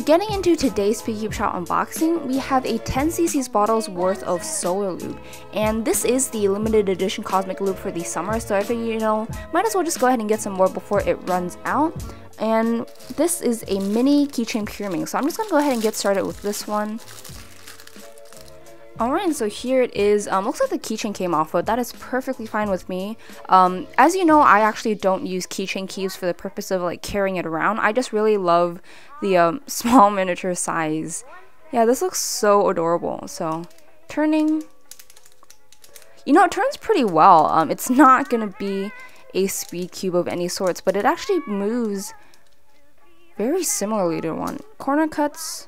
getting into today's SpeedCubeShop unboxing, we have a 10cc bottles worth of solar lube, and this is the limited edition cosmic lube for the summer, so I figured, might as well just go ahead and get some more before it runs out. And this is a mini keychain Pyraminx, so I'm just gonna go ahead and get started with this one. Alright, so here it is. Looks like the keychain came off, but that is perfectly fine with me. As you know, I actually don't use keychain keys for the purpose of like carrying it around. I just really love the small miniature size. Yeah, this looks so adorable. So, turning, it turns pretty well. It's not gonna be a speed cube of any sorts, but it actually moves very similarly to one. Corner cuts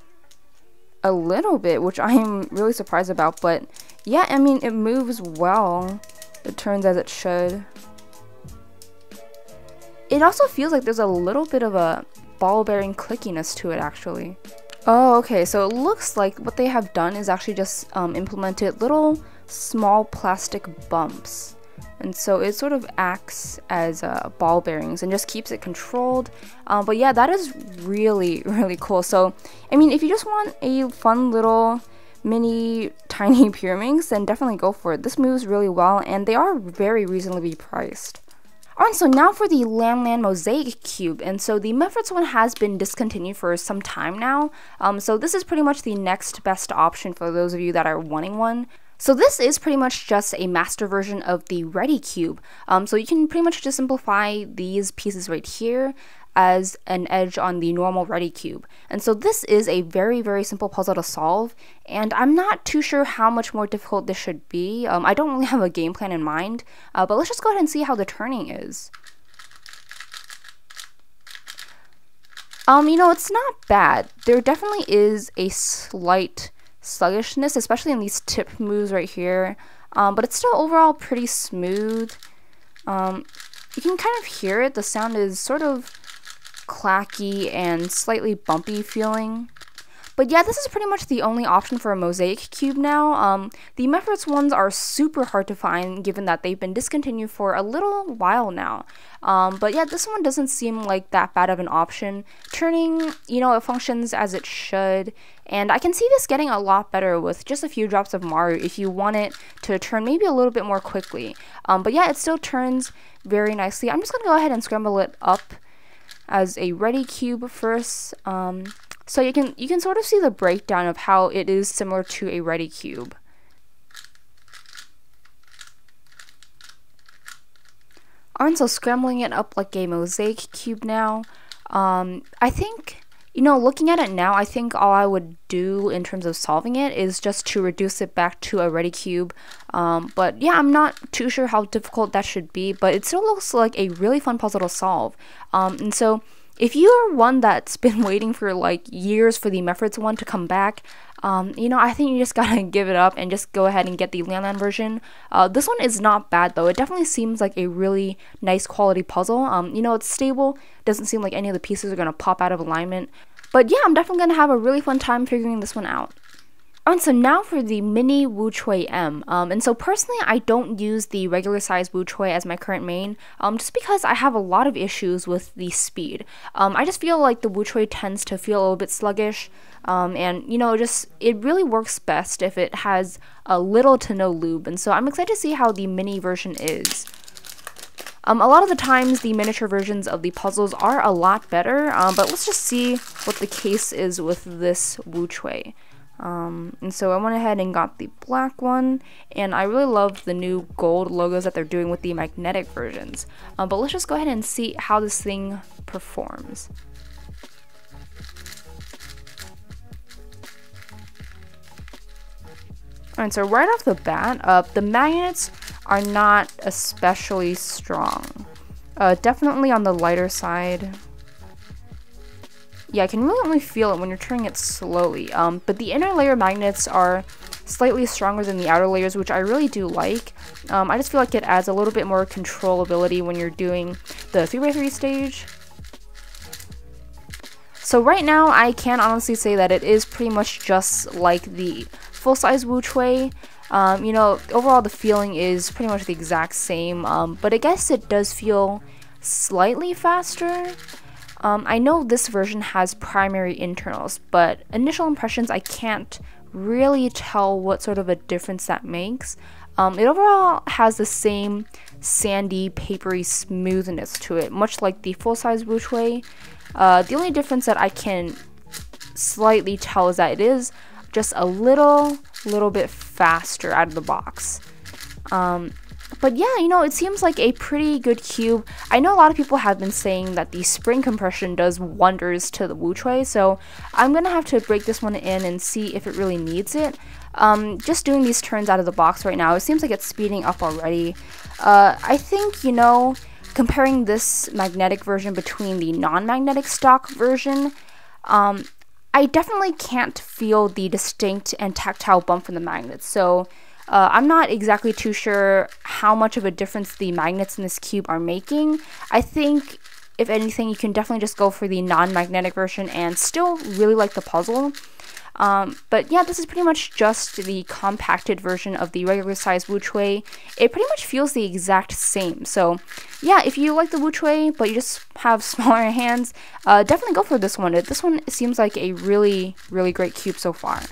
a little bit, which I am really surprised about, but yeah, I mean, it moves well. It turns as it should. It also feels like there's a little bit of a ball bearing clickiness to it, actually. Oh, okay, so it looks like what they have done is actually just implemented little small plastic bumps. And so it sort of acts as ball bearings and just keeps it controlled. But yeah, that is really, really cool. So, I mean, if you just want a fun little mini tiny Pyraminx, then definitely go for it. This moves really well, and they are very reasonably priced. Alright, so now for the LanLan Mosaic cube, and so the Mefferts one has been discontinued for some time now. So this is pretty much the next best option for those of you that are wanting one. So this is pretty much just a master version of the Ready Cube. So you can pretty much just simplify these pieces right here as an edge on the normal Ready Cube. And so this is a very, very simple puzzle to solve, and I'm not too sure how much more difficult this should be. I don't really have a game plan in mind, but let's just go ahead and see how the turning is. It's not bad. There definitely is a slight sluggishness, especially in these tip moves right here, but it's still overall pretty smooth. You can kind of hear it. The sound is sort of clacky and slightly bumpy feeling. But yeah, this is pretty much the only option for a Mosaic cube now. The Mefferts ones are super hard to find given that they've been discontinued for a little while now. But yeah, this one doesn't seem like that bad of an option. Turning, it functions as it should. And I can see this getting a lot better with just a few drops of Mario if you want it to turn maybe a little bit more quickly. But yeah, it still turns very nicely. I'm just going to go ahead and scramble it up as a Ready Cube first. So you can sort of see the breakdown of how it is similar to a Ready Cube. Alright, so scrambling it up like a Mosaic cube now. I think, looking at it now, I think all I would do in terms of solving it is just to reduce it back to a Ready Cube. But yeah, I'm not too sure how difficult that should be, but it still looks like a really fun puzzle to solve. And so if you're one that's been waiting for like years for the Mefferts one to come back, I think you just gotta give it up and just go ahead and get the LanLan version. This one is not bad though. It definitely seems like a really nice quality puzzle. It's stable. Doesn't seem like any of the pieces are gonna pop out of alignment. But yeah, I'm definitely gonna have a really fun time figuring this one out. And so now for the mini WuQue M. And so personally, I don't use the regular size WuQue as my current main, just because I have a lot of issues with the speed. I just feel like the WuQue tends to feel a little bit sluggish, and it really works best if it has a little to no lube. And so I'm excited to see how the mini version is. A lot of the times the miniature versions of the puzzles are a lot better, but let's just see what the case is with this WuQue. And so I went ahead and got the black one, and I really love the new gold logos that they're doing with the magnetic versions. But let's just go ahead and see how this thing performs. Alright, so right off the bat, the magnets are not especially strong. Definitely on the lighter side. Yeah, I can really only feel it when you're turning it slowly, but the inner layer magnets are slightly stronger than the outer layers, which I really do like. I just feel like it adds a little bit more controllability when you're doing the 3x3 stage. So right now, I can honestly say that it is pretty much just like the full-size WuQue. Overall the feeling is pretty much the exact same, but I guess it does feel slightly faster. I know this version has primary internals, but initial impressions, I can't really tell what sort of a difference that makes. It overall has the same sandy, papery smoothness to it, much like the full-size WuQue. The only difference that I can slightly tell is that it is just a little bit faster out of the box. But yeah, you know, it seems like a pretty good cube. I know a lot of people have been saying that the spring compression does wonders to the WuQue, so I'm gonna have to break this one in and see if it really needs it. Just doing these turns out of the box right now, it seems like it's speeding up already. I think, you know, comparing this magnetic version between the non-magnetic stock version, I definitely can't feel the distinct and tactile bump from the magnets, so I'm not exactly too sure how much of a difference the magnets in this cube are making. I think, if anything, you can definitely just go for the non-magnetic version and still really like the puzzle. But yeah, this is pretty much just the compacted version of the regular size WuQue. It pretty much feels the exact same. So yeah, if you like the WuQue but you just have smaller hands, definitely go for this one. This one seems like a really great cube so far.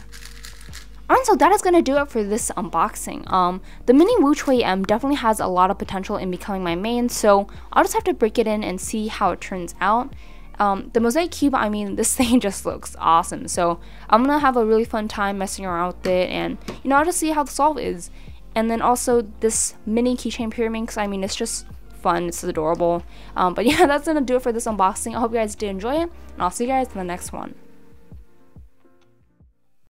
Alright, so that is going to do it for this unboxing. The mini WuQue M definitely has a lot of potential in becoming my main, so I'll just have to break it in and see how it turns out. The Mosaic cube, I mean, this thing just looks awesome, so I'm going to have a really fun time messing around with it, and, you know, I'll just see how the solve is. And then also this mini keychain Pyraminx, I mean, it's just fun, it's adorable. But yeah, that's going to do it for this unboxing. I hope you guys did enjoy it, and I'll see you guys in the next one.